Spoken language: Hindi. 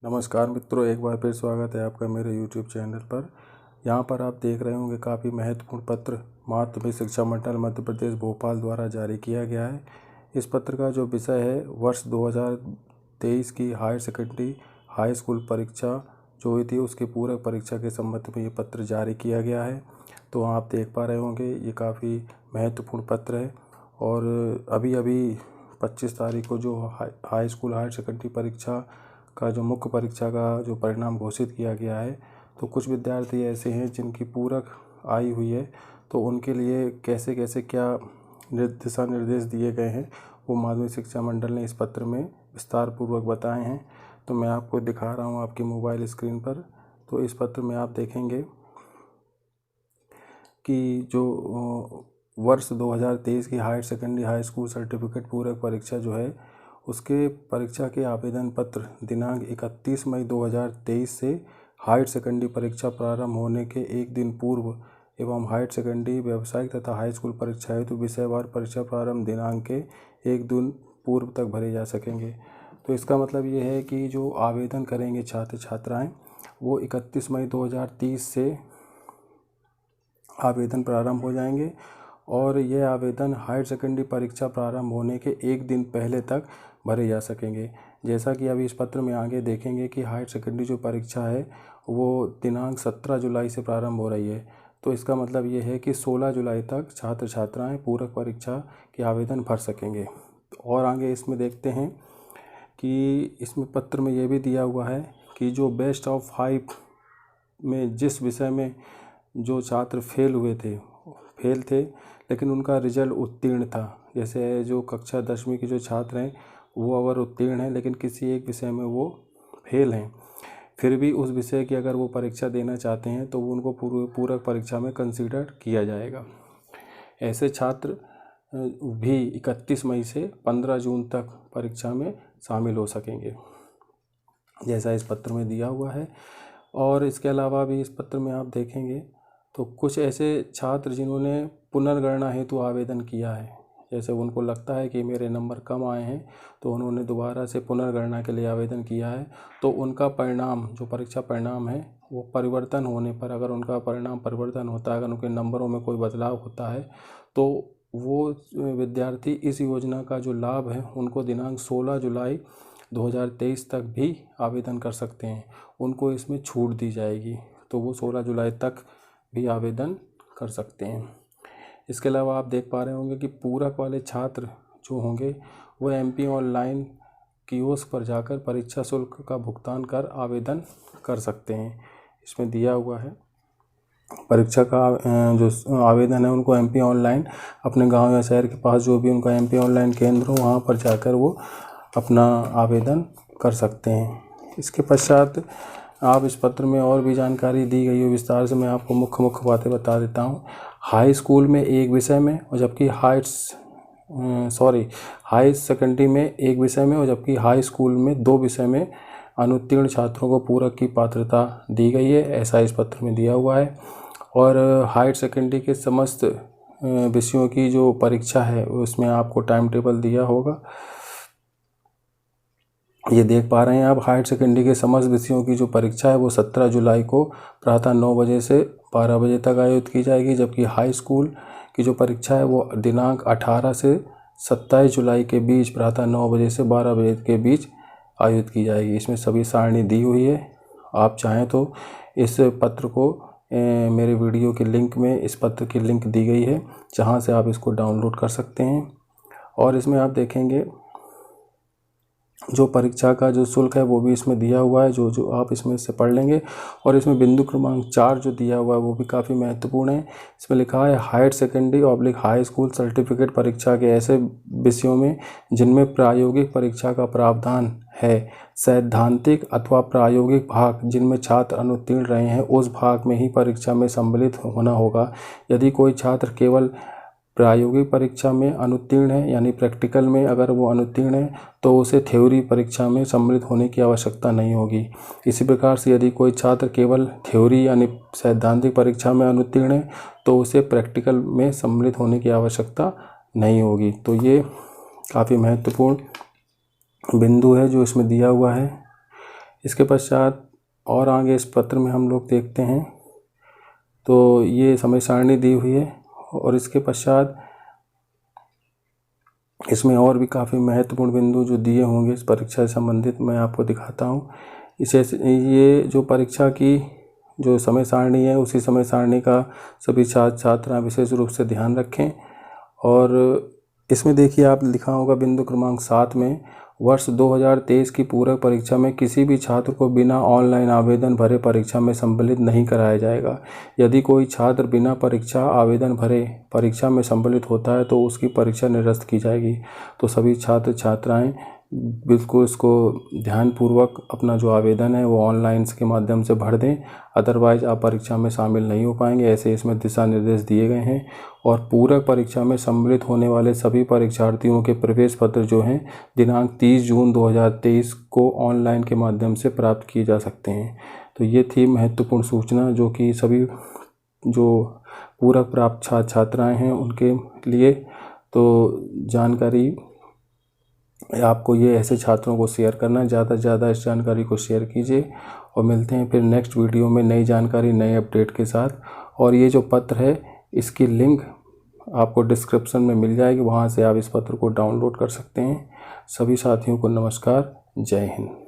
नमस्कार मित्रों, एक बार फिर स्वागत है आपका मेरे YouTube चैनल पर। यहाँ पर आप देख रहे होंगे काफ़ी महत्वपूर्ण पत्र माध्यमिक शिक्षा मंडल मध्य प्रदेश भोपाल द्वारा जारी किया गया है। इस पत्र का जो विषय है वर्ष 2023 की हायर सेकेंडरी हाई स्कूल परीक्षा जो हुई थी उसकी पूरक परीक्षा के संबंध में ये पत्र जारी किया गया है। तो आप देख पा रहे होंगे ये काफ़ी महत्वपूर्ण पत्र है और अभी 25 तारीख को जो हाई स्कूल हायर सेकेंडरी परीक्षा का जो मुख्य परीक्षा का जो परिणाम घोषित किया गया है, तो कुछ विद्यार्थी ऐसे हैं जिनकी पूरक आई हुई है, तो उनके लिए कैसे कैसे क्या दिशा निर्देश दिए गए हैं वो माध्यमिक शिक्षा मंडल ने इस पत्र में विस्तार पूर्वक बताए हैं। तो मैं आपको दिखा रहा हूँ आपकी मोबाइल स्क्रीन पर। तो इस पत्र में आप देखेंगे कि जो वर्ष 2023 की higher secondary high school certificate पूरक परीक्षा जो है उसके परीक्षा के आवेदन पत्र दिनांक 31 मई 2023 से हायर सेकेंडरी परीक्षा प्रारंभ होने के एक दिन पूर्व एवं हायर सेकेंडरी व्यावसायिक तथा हाई स्कूल परीक्षा हेतु विषयवार परीक्षा प्रारंभ दिनांक के एक दिन पूर्व तक भरे जा सकेंगे। तो इसका मतलब ये है कि जो आवेदन करेंगे छात्र छात्राएं वो 31 मई 2030 से आवेदन प्रारंभ हो जाएंगे और यह आवेदन हायर सेकेंडरी परीक्षा प्रारंभ होने के एक दिन पहले तक भरे जा सकेंगे। जैसा कि अभी इस पत्र में आगे देखेंगे कि हायर सेकेंडरी जो परीक्षा है वो दिनांक 17 जुलाई से प्रारंभ हो रही है। तो इसका मतलब ये है कि 16 जुलाई तक छात्र छात्राएं पूरक परीक्षा के आवेदन भर सकेंगे। और आगे इसमें देखते हैं कि इसमें पत्र में ये भी दिया हुआ है कि जो बेस्ट ऑफ 5 में जिस विषय में जो छात्र फेल थे लेकिन उनका रिजल्ट उत्तीर्ण था, जैसे जो कक्षा 10वीं के जो छात्र हैं वो अगर उत्तीर्ण हैं लेकिन किसी एक विषय में वो फेल हैं, फिर भी उस विषय की अगर वो परीक्षा देना चाहते हैं तो वो उनको पूरक परीक्षा में कंसीडर किया जाएगा। ऐसे छात्र भी 31 मई से 15 जून तक परीक्षा में शामिल हो सकेंगे, जैसा इस पत्र में दिया हुआ है। और इसके अलावा भी इस पत्र में आप देखेंगे तो कुछ ऐसे छात्र जिन्होंने पुनर्गणना हेतु आवेदन किया है, जैसे उनको लगता है कि मेरे नंबर कम आए हैं तो उन्होंने दोबारा से पुनर्गणना के लिए आवेदन किया है, तो उनका परिणाम जो परीक्षा परिणाम है वो परिवर्तन होने पर, अगर उनका परिणाम परिवर्तन होता है, अगर उनके नंबरों में कोई बदलाव होता है तो वो विद्यार्थी इस योजना का जो लाभ है उनको दिनांक 16 जुलाई 2023 तक भी आवेदन कर सकते हैं, उनको इसमें छूट दी जाएगी। तो वो 16 जुलाई तक भी आवेदन कर सकते हैं। इसके अलावा आप देख पा रहे होंगे कि पूरक वाले छात्र जो होंगे वो MP ऑनलाइन कियोस्क पर जाकर परीक्षा शुल्क का भुगतान कर आवेदन कर सकते हैं। इसमें दिया हुआ है परीक्षा का जो आवेदन है उनको MP ऑनलाइन अपने गांव या शहर के पास जो भी उनका MP ऑनलाइन केंद्र हो वहाँ पर जाकर वो अपना आवेदन कर सकते हैं। इसके पश्चात आप इस पत्र में और भी जानकारी दी गई है विस्तार से, मैं आपको मुख्य बातें बता देता हूँ। हाई स्कूल में एक विषय में और जबकि हाई सेकेंडरी में एक विषय में और जबकि हाई स्कूल में 2 विषय में अनुत्तीर्ण छात्रों को पूरक की पात्रता दी गई है, ऐसा इस पत्र में दिया हुआ है। और हायर सेकेंडरी के समस्त विषयों की जो परीक्षा है उसमें आपको टाइम टेबल दिया होगा, ये देख पा रहे हैं आप। हायर सेकेंडरी के समस्त विषयों की जो परीक्षा है वो 17 जुलाई को प्रातः 9 बजे से 12 बजे तक आयोजित की जाएगी, जबकि हाई स्कूल की जो परीक्षा है वो दिनांक 18 से 27 जुलाई के बीच प्रातः 9 बजे से 12 बजे के बीच आयोजित की जाएगी। इसमें सभी सारणी दी हुई है। आप चाहें तो इस पत्र को मेरे वीडियो के लिंक में इस पत्र की लिंक दी गई है जहाँ से आप इसको डाउनलोड कर सकते हैं। और इसमें आप देखेंगे जो परीक्षा का जो शुल्क है वो भी इसमें दिया हुआ है, जो आप इसमें से पढ़ लेंगे। और इसमें बिंदु क्रमांक 4 जो दिया हुआ है वो भी काफ़ी महत्वपूर्ण है। इसमें लिखा है higher secondary high school certificate परीक्षा के ऐसे विषयों में जिनमें प्रायोगिक परीक्षा का प्रावधान है, सैद्धांतिक अथवा प्रायोगिक भाग जिनमें छात्र अनुत्तीर्ण रहे हैं उस भाग में ही परीक्षा में सम्मिलित होना होगा। यदि कोई छात्र केवल प्रायोगिक परीक्षा में अनुत्तीर्ण है यानी प्रैक्टिकल में अगर वो अनुत्तीर्ण है तो उसे थ्योरी परीक्षा में सम्मिलित होने की आवश्यकता नहीं होगी। इसी प्रकार से यदि कोई छात्र केवल थ्योरी यानी सैद्धांतिक परीक्षा में अनुत्तीर्ण है तो उसे प्रैक्टिकल में सम्मिलित होने की आवश्यकता नहीं होगी। तो ये काफ़ी महत्वपूर्ण बिंदु है जो इसमें दिया हुआ है। इसके पश्चात और आगे इस पत्र में हम लोग देखते हैं तो ये समय सारणी दी हुई है और इसके पश्चात इसमें और भी काफ़ी महत्वपूर्ण बिंदु जो दिए होंगे इस परीक्षा से संबंधित मैं आपको दिखाता हूँ। इसे ये जो परीक्षा की जो समय सारणी है उसी समय सारणी का सभी छात्र छात्राएँ विशेष रूप से ध्यान रखें। और इसमें देखिए आप लिखा होगा बिंदु क्रमांक 7 में वर्ष 2023 की पूरक परीक्षा में किसी भी छात्र को बिना ऑनलाइन आवेदन भरे परीक्षा में सम्मिलित नहीं कराया जाएगा। यदि कोई छात्र बिना परीक्षा आवेदन भरे परीक्षा में सम्मिलित होता है तो उसकी परीक्षा निरस्त की जाएगी। तो सभी छात्र छात्राएं बिल्कुल इसको ध्यानपूर्वक अपना जो आवेदन है वो ऑनलाइन के माध्यम से भर दें, अदरवाइज़ आप परीक्षा में शामिल नहीं हो पाएंगे। ऐसे इसमें दिशा निर्देश दिए गए हैं। और पूरक परीक्षा में सम्मिलित होने वाले सभी परीक्षार्थियों के प्रवेश पत्र जो हैं दिनांक 30 जून 2023 को ऑनलाइन के माध्यम से प्राप्त किए जा सकते हैं। तो ये थी महत्वपूर्ण सूचना जो कि सभी जो पूरक प्राप्त छात्र छात्राएँ हैं उनके लिए। तो जानकारी आपको ये ऐसे छात्रों को शेयर करना है, ज़्यादा से ज़्यादा इस जानकारी को शेयर कीजिए। और मिलते हैं फिर नेक्स्ट वीडियो में नई जानकारी नए अपडेट के साथ। और ये जो पत्र है इसकी लिंक आपको डिस्क्रिप्शन में मिल जाएगी, वहाँ से आप इस पत्र को डाउनलोड कर सकते हैं। सभी साथियों को नमस्कार, जय हिंद।